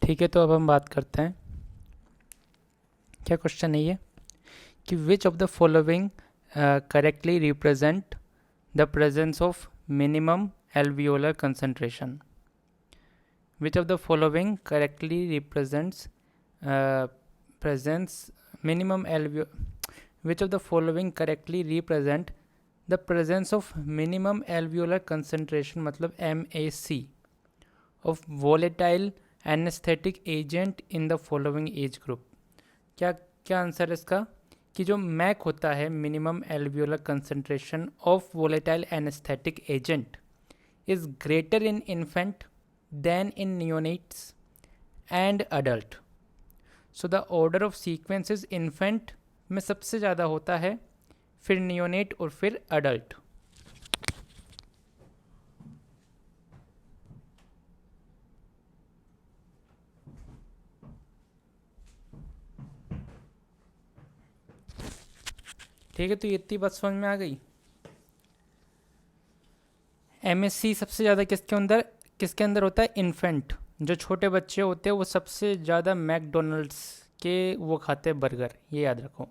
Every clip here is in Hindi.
ठीक है, तो अब हम बात करते हैं। क्या क्वेश्चन है ये कि विच of the following correctly represent the presence of minimum alveolar concentration. Which of the following correctly represents presence minimum alveo which of the following correctly represent the presence of minimum alveolar concentration मतलब MAC of volatile anesthetic agent in the following age group। क्या क्या आंसर है इसका कि जो मैक होता है minimum alveolar concentration of volatile anaesthetic agent is greater in infant than in neonates and adult. So the order of sequences infant में सबसे ज़्यादा होता है, फिर नियोनेट और फिर अडल्ट। ठीक है, तो ये इतनी बात समझ में आ गई। एमएससी सबसे ज़्यादा किसके अंदर होता है? इन्फेंट। जो छोटे बच्चे होते हैं वो सबसे ज़्यादा मैकडोनल्ड्स के वो खाते हैं बर्गर, ये याद रखो।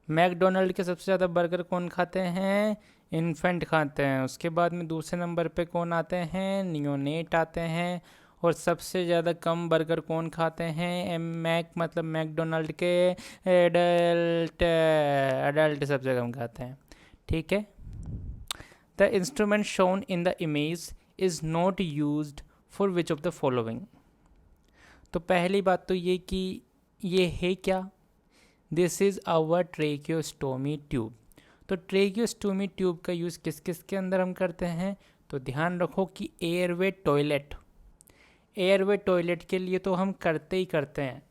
मैकडोनल्ड के सबसे ज़्यादा बर्गर कौन खाते हैं? इन्फेंट खाते हैं। उसके बाद में दूसरे नंबर पे कौन आते हैं? नियोनेट आते हैं। और सबसे ज़्यादा कम बर्गर कौन खाते हैं? मतलब मैकडोनल्ड के एडल्ट सबसे कम खाते हैं। ठीक है। The instrument shown in the image is not used for which of the following. तो पहली बात तो ये कि ये है क्या? This is our tracheostomy tube. तो ट्रेकियोस्टोमी ट्यूब का यूज़ किस किस के अंदर हम करते हैं? तो ध्यान रखो कि एयरवे टॉयलेट के लिए तो हम करते ही करते हैं।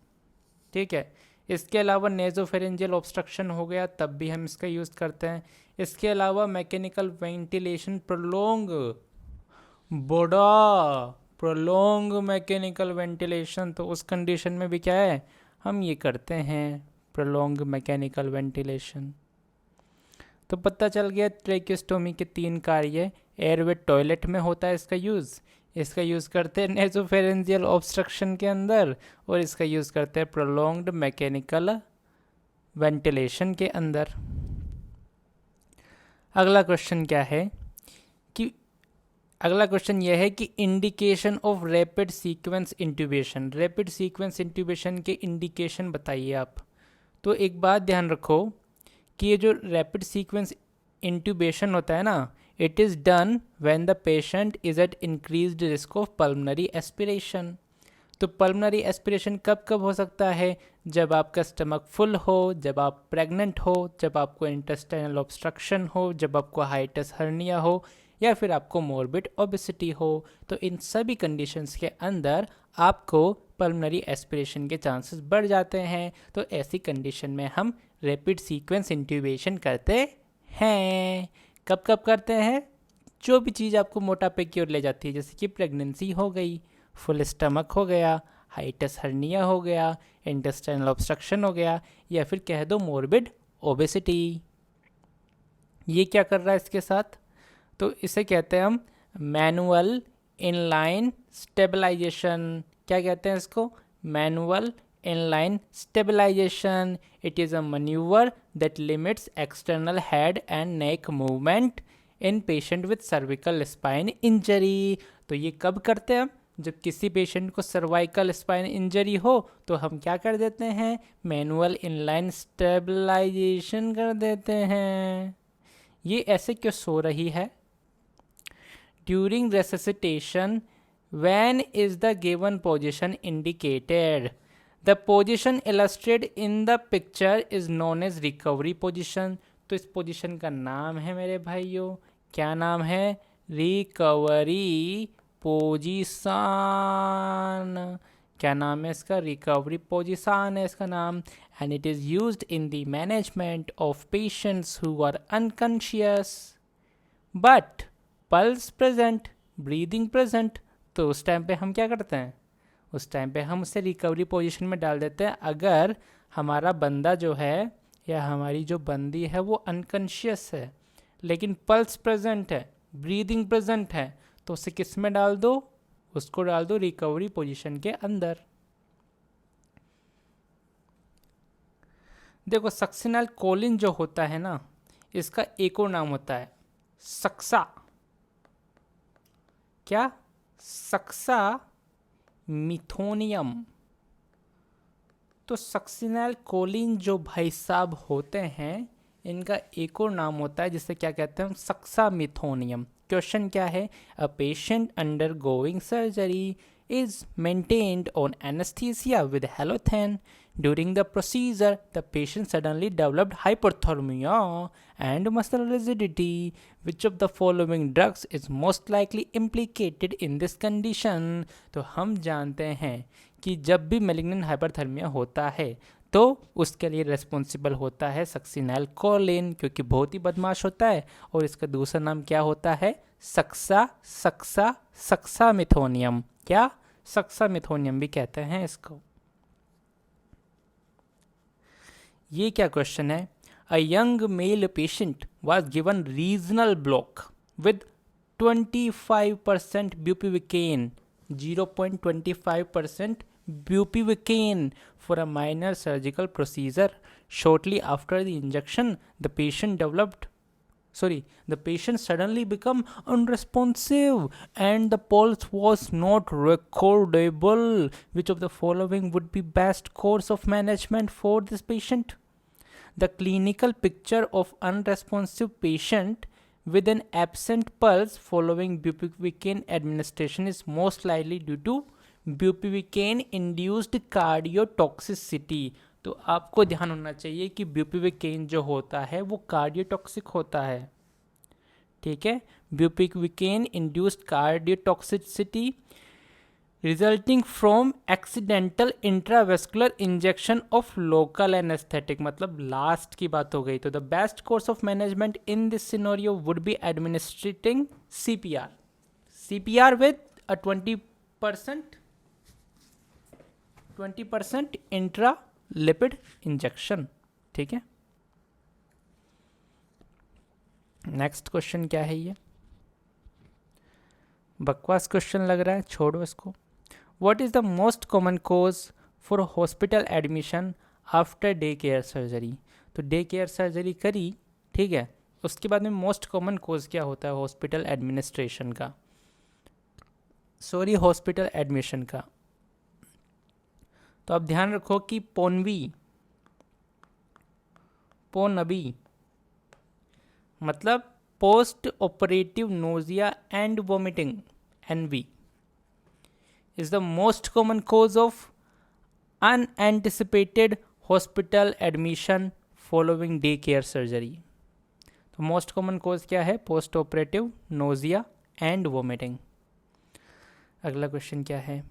ठीक है। इसके अलावा नेजोफेरेंजियल ऑब्स्ट्रक्शन हो गया, तब भी हम इसका यूज़ करते हैं। इसके अलावा mechanical ventilation prolong mechanical ventilation, तो उस कंडीशन में भी क्या है, हम ये करते हैं प्रोलोंग मैकेनिकल वेंटिलेशन। तो पता चल गया ट्रेकियोस्टोमी के 3 कार्य। एयरवे टॉयलेट में होता है इसका यूज़ करते हैं नेजोफेरेंजियल ऑब्स्ट्रक्शन के अंदर, और इसका यूज़ करते हैं प्रोलोंग्ड मैकेनिकल वेंटिलेशन के अंदर। अगला क्वेश्चन यह है कि indication of rapid sequence intubation के इंडिकेशन बताइए आप। तो एक बात ध्यान रखो कि ये जो रैपिड सीक्वेंस इंट्यूबेशन होता है ना, it is done when the patient is at increased risk of pulmonary aspiration. तो पल्मनरी एस्पिरेशन कब कब हो सकता है? जब आपका स्टमक फुल हो, जब आप प्रेग्नेंट हो, जब आपको इंटेस्टाइनल ऑब्स्ट्रक्शन हो, जब आपको हाइटस हर्निया हो, या फिर आपको मोर्बिड ओबेसिटी हो। तो इन सभी कंडीशंस के अंदर आपको पल्मनरी एस्पिरेशन के चांसेस बढ़ जाते हैं। तो ऐसी कंडीशन में हम रैपिड सीक्वेंस इंट्यूबेशन करते हैं। कब कब करते हैं? जो भी चीज़ आपको मोटापे की ओर ले जाती है, जैसे कि प्रेगनेंसी हो गई, फुल स्टमक हो गया, हाइटस हर्निया हो गया, इंटेस्टाइनल ऑब्स्ट्रक्शन हो गया, या फिर कह दो मोर्बिड ओबेसिटी। ये क्या कर रहा है इसके साथ? तो इसे कहते हैं हम मैनुअल इनलाइन स्टेबलाइजेशन। क्या कहते हैं इसको? Manual inline stabilization. It is a maneuver that limits external head and neck movement in patient with cervical spine injury. तो ये कब करते हैं हम? जब किसी पेशेंट को सर्वाइकल स्पाइन इंजरी हो तो हम क्या कर देते हैं? मैनुअल इनलाइन स्टेबलाइजेशन कर देते हैं। ये ऐसे क्यों सो रही है? During resuscitation when is the given position indicated? The position illustrated in the picture is known as recovery position. तो इस पोजीशन का नाम है मेरे भाइयों, क्या नाम है? Recovery position. क्या नाम है इसका? रिकवरी पोजीशन है इसका नाम। And it is used in the management of patients who are unconscious but pulse present, breathing present. तो उस टाइम पे हम क्या करते हैं? उस टाइम पे हम उसे रिकवरी पोजीशन में डाल देते हैं। अगर हमारा बंदा जो है या हमारी जो बंदी है वो अनकॉन्शियस है लेकिन पल्स प्रेजेंट है, ब्रीदिंग प्रेजेंट है, तो उसे किस में डाल दो? उसको डाल दो रिकवरी पोजीशन के अंदर। देखो सक्सिनल कोलिन जो होता है ना, इसका एक और नाम होता है सक्सा, क्या, सक्सा मिथोनियम। तो सक्सिनल कोलिन जो भाई साहब होते हैं, इनका एक और नाम होता है जिसे क्या कहते हैं हम, सक्सा मिथोनियम। क्वेश्चन क्या है, a patient under going surgery is maintained on anesthesia with halothane. During the procedure, the patient suddenly developed hypothermia and muscle rigidity. Which of the following drugs is most likely implicated in this condition? तो हम जानते हैं कि जब भी मेलिग्नेंट हाइपरथर्मिया होता है तो उसके लिए रिस्पॉन्सिबल होता है सक्सिनल कोलिन, क्योंकि बहुत ही बदमाश होता है, और इसका दूसरा नाम क्या होता है, सक्सा सक्सा सक्सा मिथोनियम, क्या, सक्सा मिथोनियम भी कहते हैं इसको। ये क्या क्वेश्चन है, a young male patient was given regional block with 25% bupivacaine, 0.25% bupivacaine for a minor surgical procedure. Shortly after the injection, the patient suddenly become unresponsive and the pulse was not recordable. Which of the following would be best course of management for this patient? The clinical picture of unresponsive patient with an absent pulse following bupivacaine administration is most likely due to bupivacaine induced cardiotoxicity. तो आपको ध्यान होना चाहिए कि bupivacaine जो होता है वो कार्डियोटॉक्सिक होता है, ठीक है। bupivacaine induced cardiotoxicity resulting from accidental intravascular injection of local anaesthetic, मतलब लास्ट की बात हो गई। तो the best course of management in this scenario would be administrating CPR with a 20% intra lipid injection, ठीक है। नेक्स्ट क्वेश्चन क्या है, ये बकवास क्वेश्चन लग रहा है, छोड़ो इसको। What is the most common cause for hospital admission after day care surgery? तो डे केयर सर्जरी करी, ठीक है, उसके बाद में मोस्ट कॉमन कोज क्या होता है हॉस्पिटल एडमिनिस्ट्रेशन का, हॉस्पिटल एडमिशन का। तो आप ध्यान रखो कि पोनबी मतलब post operative nausea and vomiting, NV is the most common cause of unanticipated hospital admission following day care surgery. तो मोस्ट कॉमन कोज क्या है, post operative nausea and vomiting. अगला क्वेश्चन क्या है,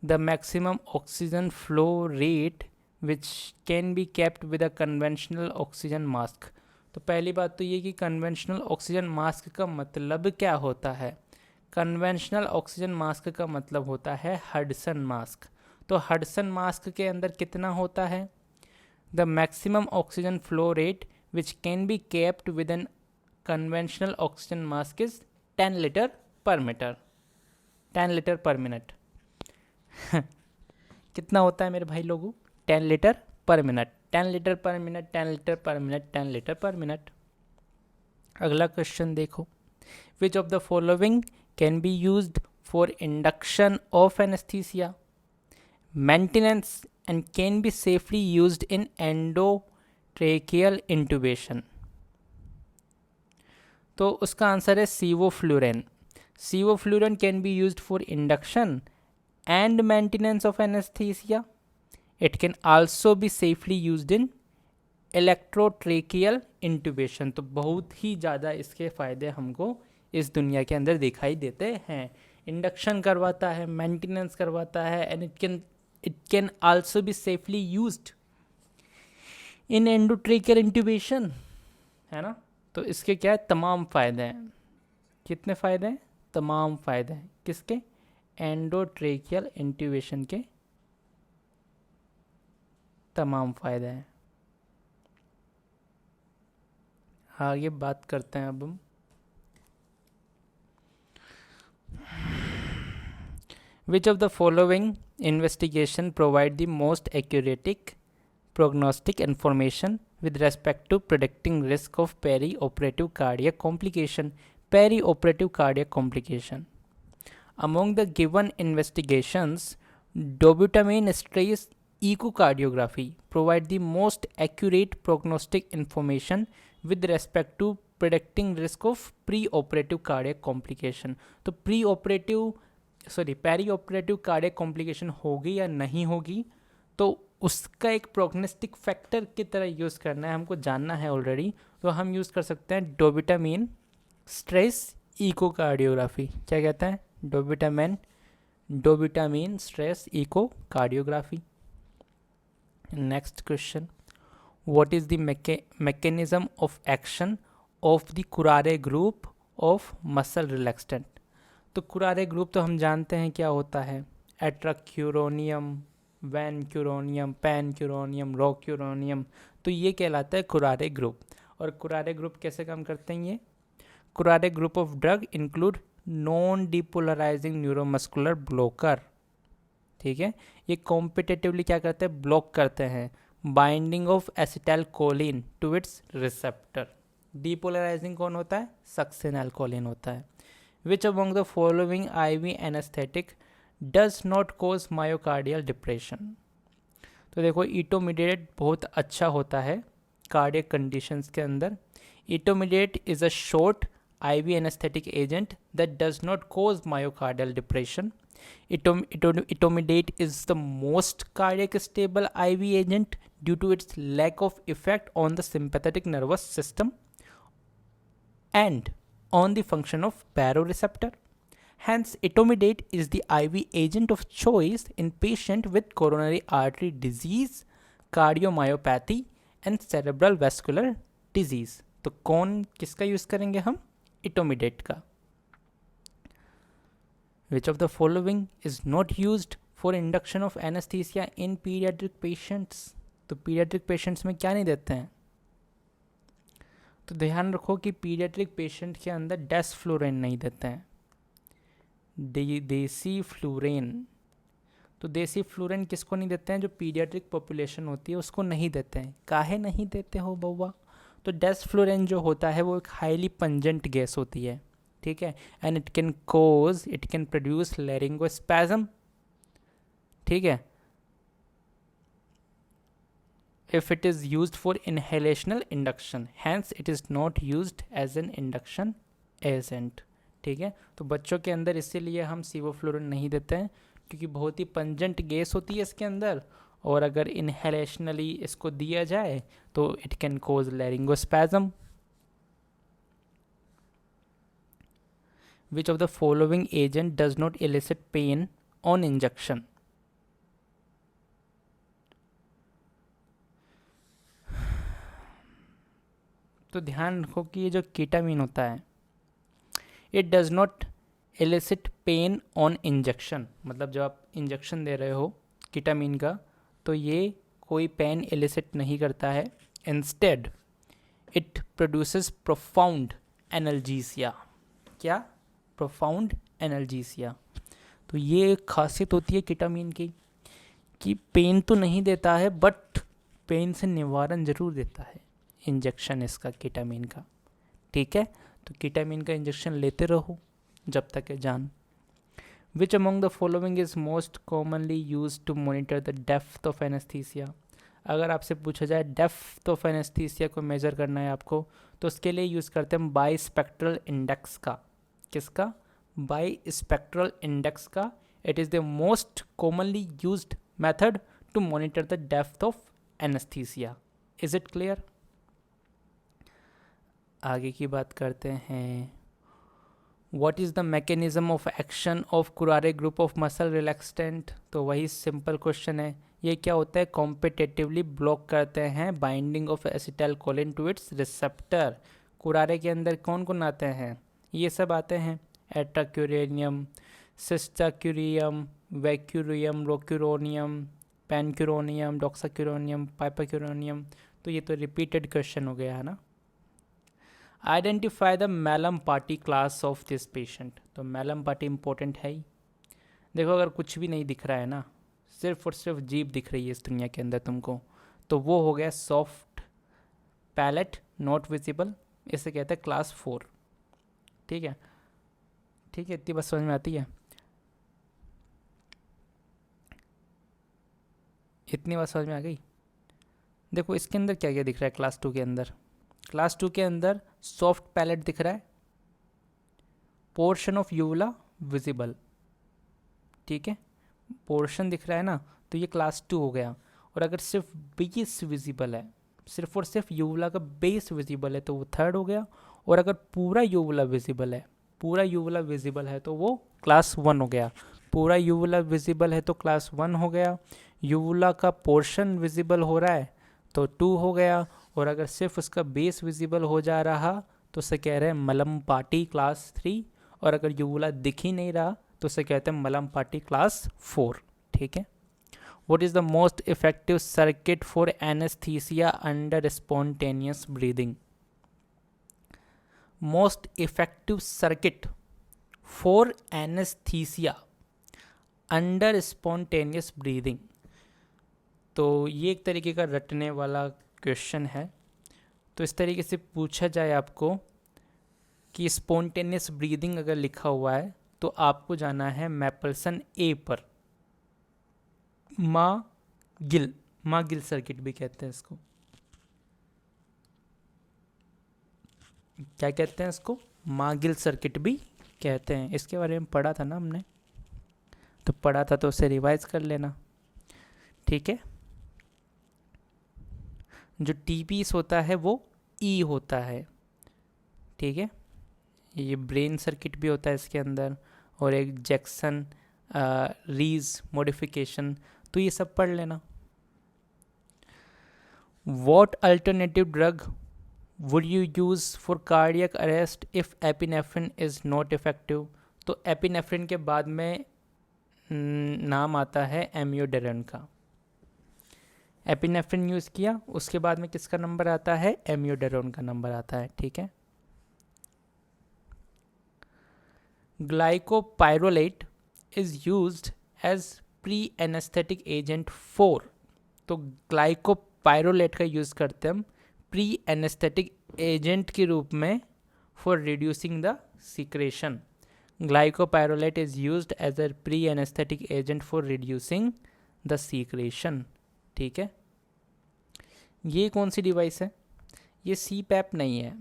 the maximum oxygen flow rate which can be kept with a conventional oxygen mask. तो पहली बात तो ये कि कन्वेंशनल ऑक्सीजन मास्क का मतलब क्या होता है। कन्वेंशनल ऑक्सीजन मास्क का मतलब होता है हडसन मास्क। तो हडसन मास्क के अंदर कितना होता है, the maximum oxygen flow rate which can be kept with an conventional oxygen mask is 10 litre per metre, 10 litre per minute. कितना होता है मेरे भाई लोगों, 10 litre per minute, 10 litre per minute, 10 litre per minute, 10 litre per minute. अगला क्वेश्चन देखो, which of the following can be used for induction of anesthesia, maintenance, and can be safely used in endotracheal intubation? तो उसका आंसर है sevoflurane. Sevoflurane can be used for induction and maintenance of anaesthesia. It can also be safely used in इलेक्ट्रोट्रेकियल इंटूबेशन। तो बहुत ही ज़्यादा इसके फ़ायदे हमको इस दुनिया के अंदर दिखाई देते हैं। इंडक्शन करवाता है, मेंटेनेंस करवाता है, and it can also be safely used in endotracheal intubation, है ना। तो इसके क्या है, तमाम फ़ायदे हैं। कितने फ़ायदे हैं, तमाम फ़ायदे हैं। किसके, एंडोट्रेकियल इंट्यूबेशन के तमाम फ़ायदे हैं। आगे बात करते हैं अब हम। Which of the following investigation provide the most accurate prognostic information with respect to predicting risk of perioperative cardiac complication. Perioperative cardiac complication. Among the given investigations, dobutamine stress echocardiography provide the most accurate prognostic information with respect to predicting risk of preoperative cardiac complication. तो पेरीऑपरेटिव कार्डियक कॉम्प्लिकेशन होगी या नहीं होगी, तो उसका एक प्रोग्नोस्टिक फैक्टर की तरह यूज़ करना है, हमको जानना है ऑलरेडी. तो हम यूज़ कर सकते हैं डोबिटामिन स्ट्रेस इकोकार्डियोग्राफी. क्या कहता है? Dobutamine stress echocardiography. Next question, what is the mechanism of action of the curare group of muscle relaxant. तो कुरारे ग्रुप तो हम जानते हैं क्या होता है. एट्राक्यूरोनियम, वैनक्यूरोनियम, पैनक्यूरोनियम, रोक्यूरोनियम. तो ये कहलाता है कुरारे ग्रुप. और कुरारे ग्रुप कैसे काम करते हैं ये? Curare group of drug include non depolarising neuromuscular blocker. ठीक है, ये कॉम्पिटेटिवली क्या करते हैं? ब्लॉक करते हैं binding of acetylcholine to its receptor. Depolarising कौन होता है? सक्सिनैल्कोलिन होता है. Which among the following IV anesthetic does not cause myocardial depression? तो देखो, इटोमिडेट बहुत अच्छा होता है कार्डियक कंडीशंस के अंदर. इटोमिडेट is a short IV anesthetic agent that does not cause myocardial depression. Itomidate is the most cardiac stable IV agent due to its lack of effect on the sympathetic nervous system and on the function of baroreceptor. Hence, etomidate is the IV agent of choice in patient with coronary artery disease, cardiomyopathy and cerebral vascular disease. तो कौन किसका यूज करेंगे हम? etomidate का. Which of the following is not used for induction of anesthesia in pediatric patients? तो pediatric patients में क्या नहीं देते हैं? तो ध्यान रखो कि पीडियाट्रिक पेशेंट के अंदर डेसफ्लोरेन नहीं देते हैं, देसी फ्लोरेन. तो देसी फ्लोरेन किसको नहीं देते हैं? जो पीडियाट्रिक पॉपुलेशन होती है उसको नहीं देते हैं. काहे नहीं देते हो बउआ? तो डेसफ्लोरेन जो होता है वो एक हाईली पंजेंट गैस होती है. ठीक है, एंड इट कैन प्रोड्यूस लैरिंगोस्पैज्म. ठीक है, if it is used for inhalational induction, hence it is not used as an induction agent. ठीक है, तो बच्चों के अंदर इसीलिए हम सीवोफ्लोरिन नहीं देते हैं क्योंकि बहुत ही पंजेंट गैस होती है इसके अंदर, और अगर इनहेलेशनली इसको दिया जाए तो it can cause laryngospasm. Which of the following agent does not elicit pain on injection? तो ध्यान रखो कि ये जो कीटामीन होता है, it does not elicit pain on injection. मतलब जब आप इंजेक्शन दे रहे हो कीटामीन का तो ये कोई पेन एलिसिट नहीं करता है. Instead it produces profound analgesia. क्या? Profound analgesia. तो ये एक खासियत होती है कीटामीन की कि पेन तो नहीं देता है बट पेन से निवारण जरूर देता है इंजेक्शन इसका कीटामीन का. ठीक है, तो कीटामीन का इंजेक्शन लेते रहो जब तक है जान. Which among the following is most commonly use to monitor the depth of anaesthesia. अगर आपसे पूछा जाए डेप्थ ऑफ एनेस्थीसिया को मेजर करना है आपको, तो उसके लिए यूज़ करते हैं बाई स्पेक्ट्रल इंडेक्स का. किसका? बाई स्पेक्ट्रल इंडेक्स का. It is the most commonly used method to monitor the depth of anaesthesia. Is it clear? आगे की बात करते हैं. What is the mechanism of action of curare group of muscle relaxant. तो वही सिंपल क्वेश्चन है. ये क्या होता है? कॉम्पिटेटिवली ब्लॉक करते हैं binding of acetylcholine to its receptor. Curare के अंदर कौन कौन आते हैं? ये सब आते हैं. एट्राक्यूरेनियम, सिस्टाक्यूरियम, वैक्यूरियम, रोक्यूरोनियम, पैनक्यूरोनियम, डॉक्साक्यूरोनियम, पाइपाक्यूरोनियम. तो ये तो रिपीटेड क्वेश्चन हो गया है ना. Identify the मैलम party class of this patient. तो मैलम पार्टी इंपॉर्टेंट है ही. देखो, अगर कुछ भी नहीं दिख रहा है ना, सिर्फ और सिर्फ जीभ दिख रही है इस दुनिया के अंदर तुमको, तो वो हो गया सॉफ्ट पैलेट नॉट विजिबल, इसे कहते हैं क्लास 4। ठीक है, ठीक है, इतनी बात समझ में आती है, इतनी बात समझ में आ गई। देखो इसके अंदर क्या क्या दिख रहा है क्लास 2 के अंदर, क्लास 2 के अंदर सॉफ्ट पैलेट दिख रहा है, पोर्शन ऑफ यूवुला विजिबल, ठीक है, पोर्शन दिख रहा है ना, तो ये क्लास 2 हो गया। और अगर सिर्फ बेस विजिबल है, सिर्फ और सिर्फ यूवुला का बेस विजिबल है तो वो थर्ड हो गया। और अगर पूरा यूवुला विजिबल है, पूरा यूवुला विजिबल है तो वो क्लास 1 हो गया। पूरा यूवुला विजिबल है तो क्लास 1 हो गया। यूवुला का पोर्शन विजिबल हो रहा है तो 2 हो गया। और अगर सिर्फ उसका बेस विजिबल हो जा रहा तो उसे कह रहे हैं मलम्पाटी क्लास 3। और अगर यूवुला दिख ही नहीं रहा तो उसे कहते हैं मलम्पाटी क्लास 4। ठीक है। What is the most effective circuit for anesthesia under spontaneous breathing? Most effective circuit for anesthesia under spontaneous breathing. तो ये एक तरीके का रटने वाला क्वेश्चन है। तो इस तरीके से पूछा जाए आपको कि स्पॉन्टेनियस ब्रीदिंग अगर लिखा हुआ है तो आपको जाना है मैपल्सन ए पर। मागिल सर्किट भी कहते हैं इसको। क्या कहते हैं इसको? मागिल सर्किट भी कहते हैं। इसके बारे में पढ़ा था ना हमने, तो पढ़ा था तो उसे रिवाइज कर लेना। ठीक है। जो टी पीस होता है वो ई होता है। ठीक है। ये ब्रेन सर्किट भी होता है इसके अंदर, और एक जैक्सन रीज मॉडिफिकेशन, तो ये सब पढ़ लेना। What alternative drug would you use for cardiac arrest if epinephrine is not effective? तो एपिनेफ्रिन के बाद में नाम आता है एम्योडेरन का। एपिनेफ्रिन यूज़ किया, उसके बाद में किसका नंबर आता है? एम्योडेरन का नंबर आता है। ठीक है। Glycopyrrolate is used as pre anaesthetic agent for, तो ग्लाइकोपाइरोलेट का यूज़ करते हम प्री एनेस्थेटिक एजेंट के रूप में for reducing the secretion. Glycopyrrolate is used as a pre anaesthetic agent for reducing the secretion. ठीक है। ये कौन सी डिवाइस है? ये CPAP नहीं है,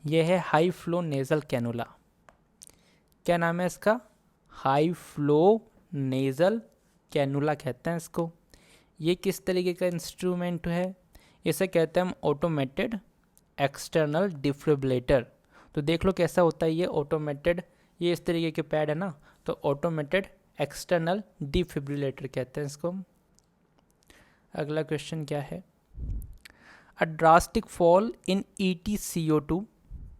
ये है हाई फ्लो नेजल कैनुला। क्या नाम है इसका? हाई फ्लो नेजल कैनुला कहते हैं इसको। ये किस तरीके का इंस्ट्रूमेंट है? इसे कहते हैं हम ऑटोमेटेड एक्सटर्नल डिफिब्रिलेटर। तो देख लो कैसा होता है ये ऑटोमेटेड, ये इस तरीके के पैड है ना, तो ऑटोमेटेड एक्सटर्नल डिफिब्रिलेटर कहते हैं इसको। अगला क्वेश्चन क्या है? A drastic fall in EtCO2,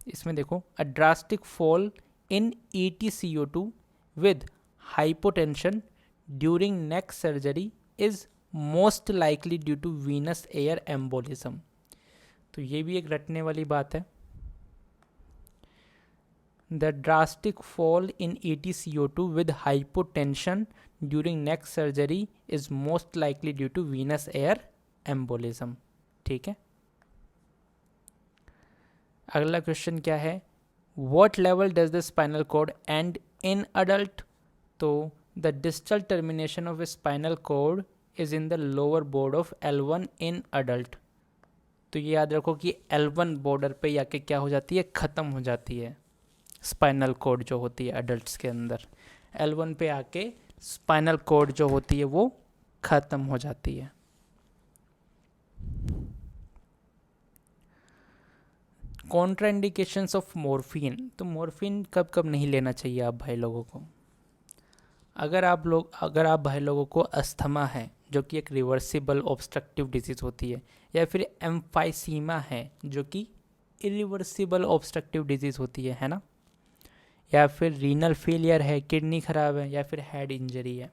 इसमें देखो, a drastic fall in EtCO2 with hypotension during neck surgery is most likely due to venous air embolism। तो ये भी एक रटने वाली बात है। The drastic fall in EtCO2 with hypotension during neck surgery is most likely due to venous air embolism। ठीक है। अगला क्वेश्चन क्या है? What level does the spinal cord end in adult? तो the distal termination of a spinal cord is in the lower border of L1 in adult। तो ये याद रखो कि L1 बॉर्डर पे आके क्या हो जाती है? ख़त्म हो जाती है स्पाइनल कॉर्ड जो होती है अडल्ट्स के अंदर। L1 पे आके स्पाइनल कॉर्ड जो होती है वो ख़त्म हो जाती है। Contraindications of morphine. तो मॉर्फिन कब कब नहीं लेना चाहिए आप भाई लोगों को? अगर आप भाई लोगों को अस्थमा है जो कि एक रिवर्सिबल ऑब्स्ट्रक्टिव डिजीज़ होती है, या फिर एम्फाइसीमा है जो कि इरिवर्सिबल ऑब्स्ट्रक्टिव डिजीज़ होती है ना, या फिर रीनल फेलियर है, किडनी ख़राब है, या फिर हेड इंजरी है,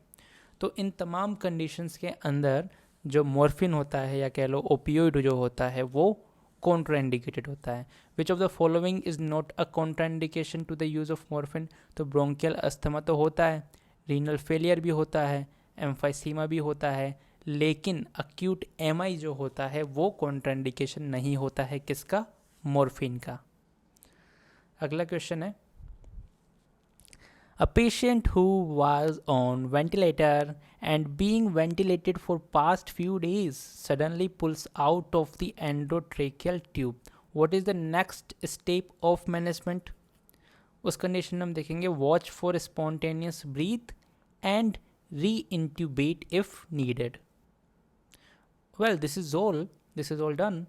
तो इन तमाम कंडीशंस के अंदर जो मॉर्फिन होता है या कह लो ओपियोइड जो होता है वो कॉन्ट्राइंडिकेटेड होता है। Which of the following is not a contraindication to the use of morphine? तो ब्रोंकियल अस्थमा तो होता है, रीनल फेलियर भी होता है, एम्फाइसीमा भी होता है, लेकिन अक्यूट एमआई जो होता है वो कॉन्ट्राइंडिकेशन नहीं होता है किसका, मॉर्फिन का। अगला क्वेश्चन है, a patient who was on ventilator and being ventilated for past few days suddenly pulls out of the endotracheal tube, what is the next step of management? उस कंडीशन में हम देखेंगे watch for spontaneous breath and re intubate if needed. Well this is all done.